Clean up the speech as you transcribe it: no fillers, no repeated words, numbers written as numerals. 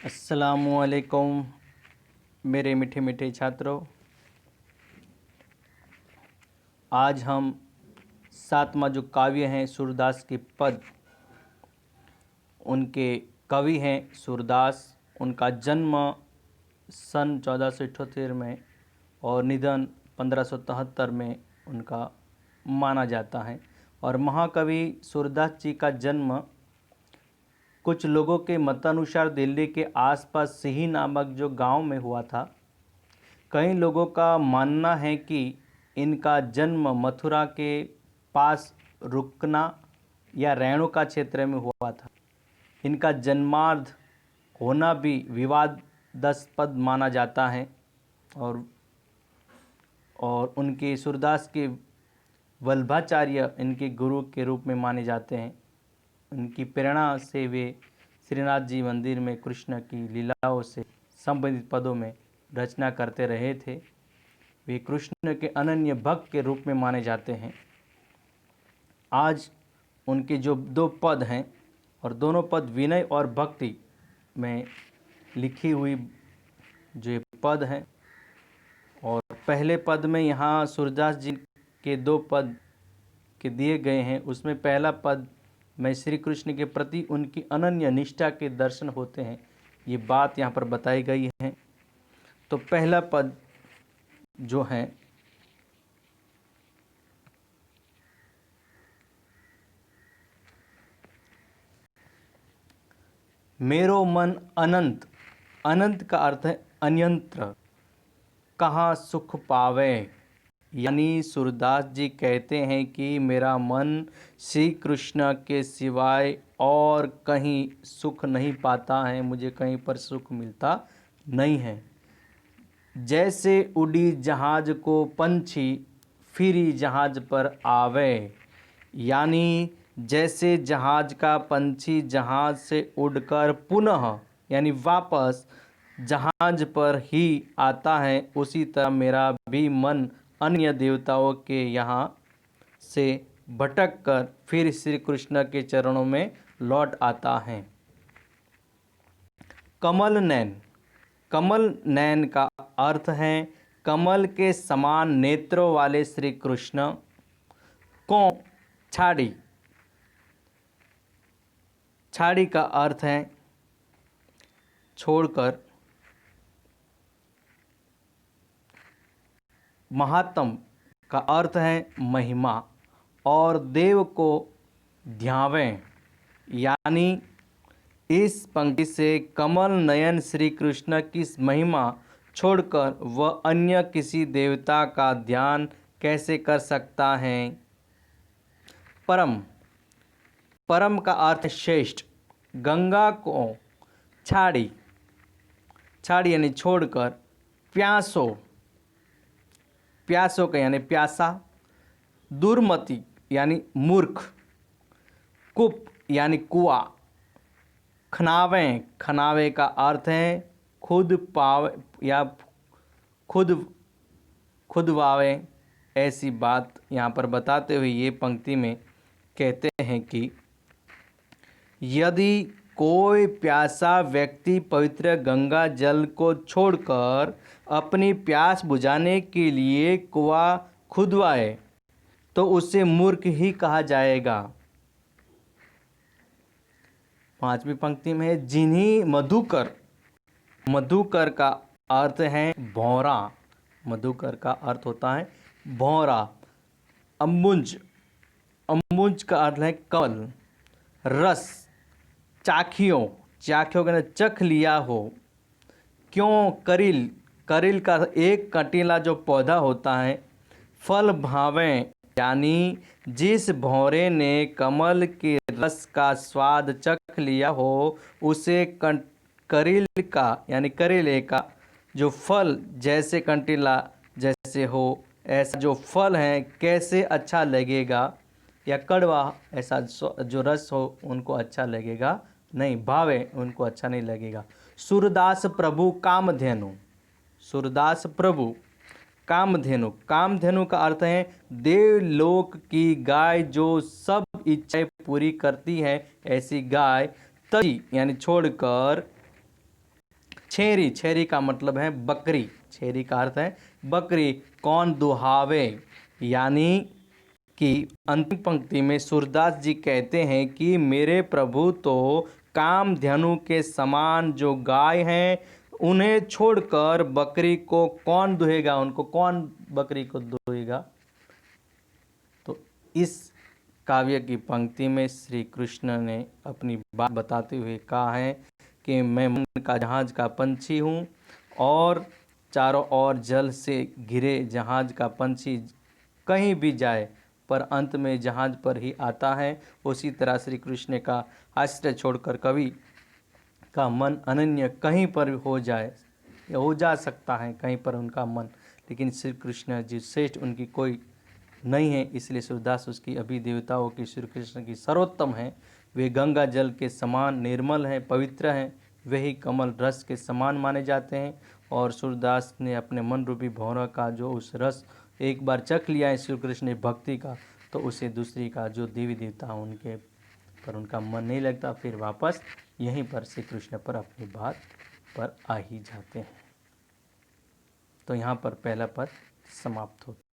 अस्सलामुअलैकुम मेरे मीठे मीठे छात्रों। आज हम सातवां जो काव्य हैं सूरदास के पद, उनके कवि हैं सूरदास। उनका जन्म सन 1478 में और निधन 1573 में उनका माना जाता है। और महाकवि सूरदास जी का जन्म कुछ लोगों के मतानुसार दिल्ली के आसपास सिही नामक जो गांव में हुआ था। कई लोगों का मानना है कि इनका जन्म मथुरा के पास रुकना या रेणुका क्षेत्र में हुआ था। इनका जन्मार्थ होना भी विवादास्पद माना जाता है और उनके सूरदास के वल्लभाचार्य इनके गुरु के रूप में माने जाते हैं। उनकी प्रेरणा से वे श्रीनाथ जी मंदिर में कृष्ण की लीलाओं से संबंधित पदों में रचना करते रहे थे। वे कृष्ण के अनन्य भक्त के रूप में माने जाते हैं। आज उनके जो दो पद हैं और दोनों पद विनय और भक्ति में लिखी हुई जो ये पद हैं, और पहले पद में यहाँ सूरदास जी के दो पद के दिए गए हैं। उसमें पहला पद में श्री कृष्ण के प्रति उनकी अनन्य निष्ठा के दर्शन होते हैं, ये बात यहाँ पर बताई गई है। तो पहला पद जो है, मेरो मन अनंत, अनंत का अर्थ है अन्यंत्र, कहाँ सुख पावे। यानी सूरदास जी कहते हैं कि मेरा मन श्री कृष्ण के सिवाय और कहीं सुख नहीं पाता है, मुझे कहीं पर सुख मिलता नहीं है। जैसे उड़ी जहाज को पंछी फिरी जहाज पर आवे, यानी जैसे जहाज का पंछी जहाज से उड़कर पुनः यानी वापस जहाज पर ही आता है, उसी तरह मेरा भी मन अन्य देवताओं के यहाँ से भटक कर फिर श्री कृष्ण के चरणों में लौट आता है। कमल नैन, कमल नैन का अर्थ है कमल के समान नेत्रों वाले श्री कृष्ण को छाड़ी। छाड़ी का अर्थ है छोड़कर। महात्म का अर्थ है महिमा, और देव को ध्यावें। यानी इस पंक्ति से कमल नयन श्री कृष्ण की महिमा छोड़कर वह अन्य किसी देवता का ध्यान कैसे कर सकता है। परम, परम का अर्थ श्रेष्ठ। गंगा को छाड़ी, छाड़ी यानी छोड़कर। प्यासो, प्यासों का यानी प्यासा। दुर्मति यानी मूर्ख। कुप यानी कुआं। खनावें, खनावे का अर्थ है खुद पावे या खुदवावे। ऐसी बात यहाँ पर बताते हुए ये पंक्ति में कहते हैं कि यदि कोई प्यासा व्यक्ति पवित्र गंगा जल को छोड़कर अपनी प्यास बुझाने के लिए कुआं खुदवाए तो उसे मूर्ख ही कहा जाएगा। पांचवी पंक्ति में है जिन्हीं मधुकर, मधुकर का अर्थ है भौरा। मधुकर का अर्थ होता है भौरा। अम्बुज, अम्बुज का अर्थ है कमल। रस, चाखियों, चाखियों का चख लिया हो। क्यों करिल, करिल का एक कटीला जो पौधा होता है। फल भावें, यानी जिस भौरे ने कमल के रस का स्वाद चख लिया हो उसे करिल का यानी करेले का जो फल जैसे कंटीला जैसे हो, ऐसा जो फल है कैसे अच्छा लगेगा, या कड़वा ऐसा जो रस हो उनको अच्छा लगेगा नहीं, भावे उनको अच्छा नहीं लगेगा। सूरदास प्रभु कामधेनु, सूरदास प्रभु कामधेनु। कामधेनु का अर्थ है देवलोक की गाय जो सब इच्छाएं पूरी करती है। ऐसी गाय तजी यानी छोड़कर छेरी, छेरी का मतलब है बकरी, छेरी का अर्थ है बकरी कौन दुहावे। यानी कि अंतिम पंक्ति में सूरदास जी कहते हैं कि मेरे प्रभु तो कामधेनु के समान जो गाय हैं उन्हें छोड़कर बकरी को कौन दुहेगा, उनको कौन बकरी को दुहेगा। तो इस काव्य की पंक्ति में श्री कृष्ण ने अपनी बात बताते हुए कहा है कि मैं मन का जहाज का पंछी हूँ और चारों ओर जल से घिरे जहाज का पंछी कहीं भी जाए पर अंत में जहाज पर ही आता है। उसी तरह श्री कृष्ण का आश्रय छोड़कर कवि का मन अनन्य कहीं पर हो जाए, हो जा सकता है कहीं पर उनका मन, लेकिन श्री कृष्ण जी श्रेष्ठ उनकी कोई नहीं है। इसलिए सूरदास उसकी अभिदेवताओं की श्री कृष्ण की सर्वोत्तम है। वे गंगा जल के समान निर्मल हैं, पवित्र हैं, वही कमल रस के समान माने जाते हैं। और सूरदास ने अपने मन रूपी भौरा का जो उस रस एक बार चख लिया है श्री कृष्ण ने भक्ति का, तो उसे दूसरी का जो देवी देवता उनके पर उनका मन नहीं लगता, फिर वापस यहीं पर श्री कृष्ण पर अपनी बात पर आ ही जाते हैं। तो यहाँ पर पहला पद समाप्त होता है।